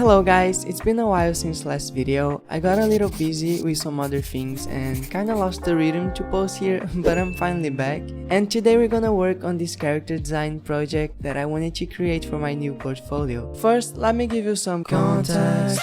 Hello guys, it's been a while since last video. I got a little busy with some other things and kinda lost the rhythm to post here, but I'm finally back. And today we're gonna work on this character design project that I wanted to create for my new portfolio. First, let me give you some context.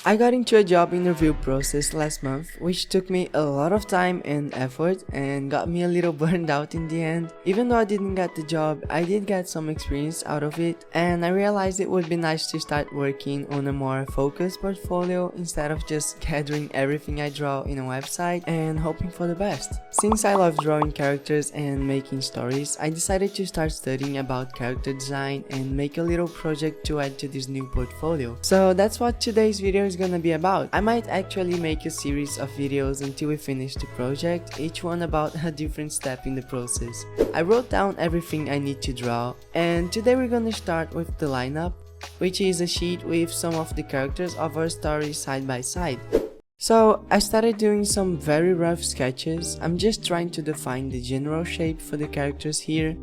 I got into a job interview process last month, which took me a lot of time and effort and got me a little burned out in the end. Even though I didn't get the job, I did get some experience out of it, and I realized it would be nice to start working on a more focused portfolio instead of just gathering everything I draw in a website and hoping for the best. Since I love drawing characters and making stories, I decided to start studying about character design and make a little project to add to this new portfolio. So that's what today's video is gonna be about. I might actually make a series of videos until we finish the project, each one about a different step in the process. I wrote down everything I need to draw, and today we're gonna start with the lineup, which is a sheet with some of the characters of our story side by side. So I started doing some very rough sketches. I'm just trying to define the general shape for the characters here.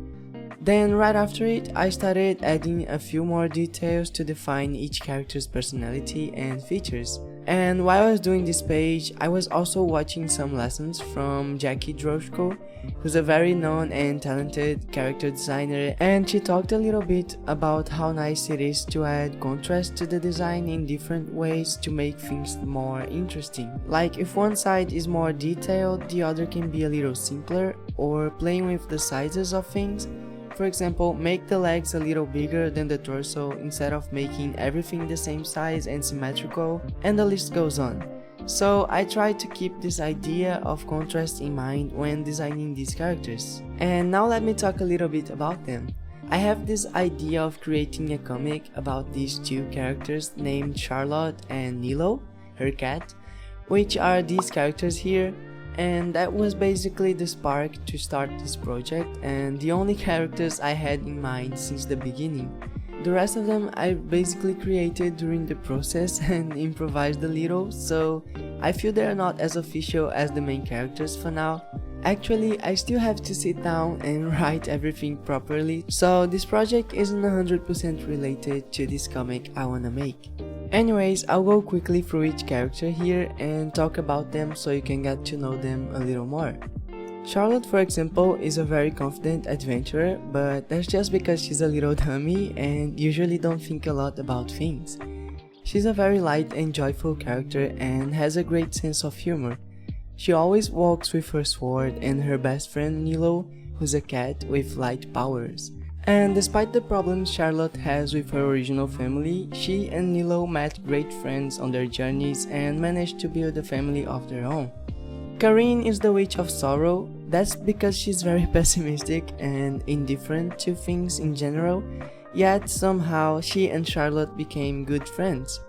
Then right after it, I started adding a few more details to define each character's personality and features. And while I was doing this page, I was also watching some lessons from Jackie Droshko, who's a very known and talented character designer, and she talked a little bit about how nice it is to add contrast to the design in different ways to make things more interesting. Like if one side is more detailed, the other can be a little simpler, or playing with the sizes of things. For example, make the legs a little bigger than the torso instead of making everything the same size and symmetrical, and the list goes on. So I tried to keep this idea of contrast in mind when designing these characters. And now let me talk a little bit about them. I have this idea of creating a comic about these two characters named Charlotte and Nilo, her cat, which are these characters here. And that was basically the spark to start this project and the only characters I had in mind since the beginning. The rest of them I basically created during the process and improvised a little, so I feel they are not as official as the main characters for now. Actually, I still have to sit down and write everything properly, so this project isn't 100% related to this comic I wanna make. Anyways, I'll go quickly through each character here and talk about them so you can get to know them a little more. Charlotte, for example, is a very confident adventurer, but that's just because she's a little dummy and usually don't think a lot about things. She's a very light and joyful character and has a great sense of humor. She always walks with her sword and her best friend Nilo, who's a cat with light powers. And despite the problems Charlotte has with her original family, she and Nilo met great friends on their journeys and managed to build a family of their own. Karine is the Witch of Sorrow. That's because she's very pessimistic and indifferent to things in general, yet somehow she and Charlotte became good friends.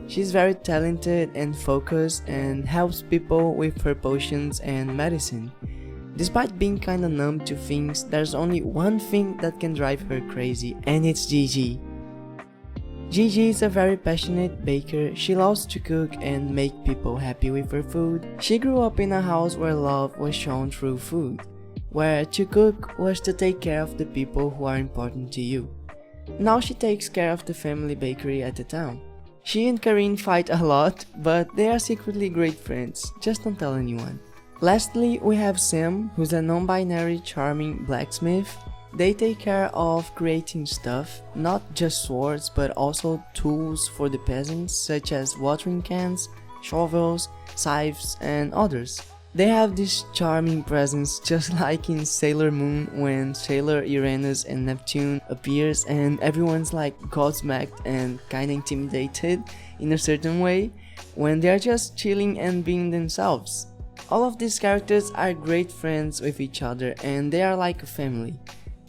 She's very talented and focused and helps people with her potions and medicine. Despite being kinda numb to things, there's only one thing that can drive her crazy, and it's Gigi. Gigi is a very passionate baker. She loves to cook and make people happy with her food. She grew up in a house where love was shown through food, where to cook was to take care of the people who are important to you. Now she takes care of the family bakery at the town. She and Karine fight a lot, but they are secretly great friends. Just don't tell anyone. Lastly, we have Sam, who's a non-binary charming blacksmith. They take care of creating stuff, not just swords but also tools for the peasants such as watering cans, shovels, scythes and others. They have this charming presence just like in Sailor Moon when Sailor Uranus and Neptune appears and everyone's like gobsmacked and kinda intimidated in a certain way when they're just chilling and being themselves. All of these characters are great friends with each other and they are like a family.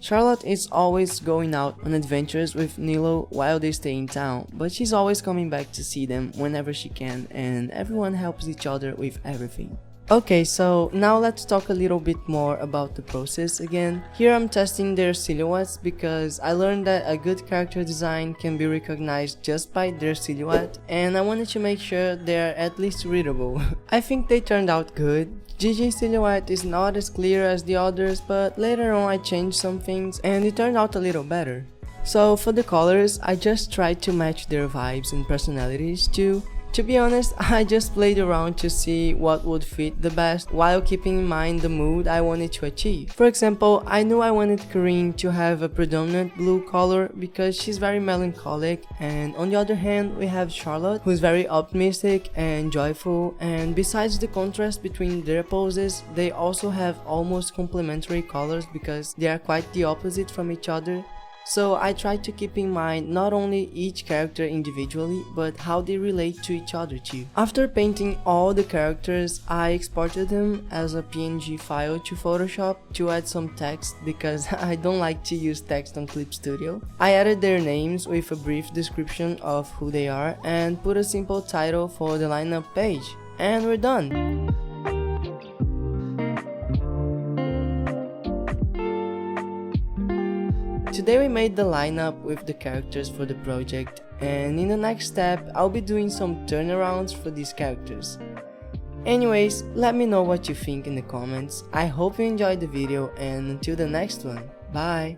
Charlotte is always going out on adventures with Nilo while they stay in town, but she's always coming back to see them whenever she can and everyone helps each other with everything. Okay, so now let's talk a little bit more about the process again. Here I'm testing their silhouettes because I learned that a good character design can be recognized just by their silhouette and I wanted to make sure they're at least readable. I think they turned out good. Gigi's silhouette is not as clear as the others, but later on I changed some things and it turned out a little better. So for the colors, I just tried to match their vibes and personalities too. To be honest, I just played around to see what would fit the best while keeping in mind the mood I wanted to achieve. For example, I knew I wanted Corinne to have a predominant blue color because she's very melancholic, and on the other hand we have Charlotte, who's very optimistic and joyful, and besides the contrast between their poses, they also have almost complementary colors because they are quite the opposite from each other. So I tried to keep in mind not only each character individually, but how they relate to each other too. After painting all the characters, I exported them as a PNG file to Photoshop to add some text because I don't like to use text on Clip Studio. I added their names with a brief description of who they are and put a simple title for the lineup page. And we're done! Today we made the lineup with the characters for the project, and in the next step I'll be doing some turnarounds for these characters. Anyways, let me know what you think in the comments. I hope you enjoyed the video, and until the next one, bye!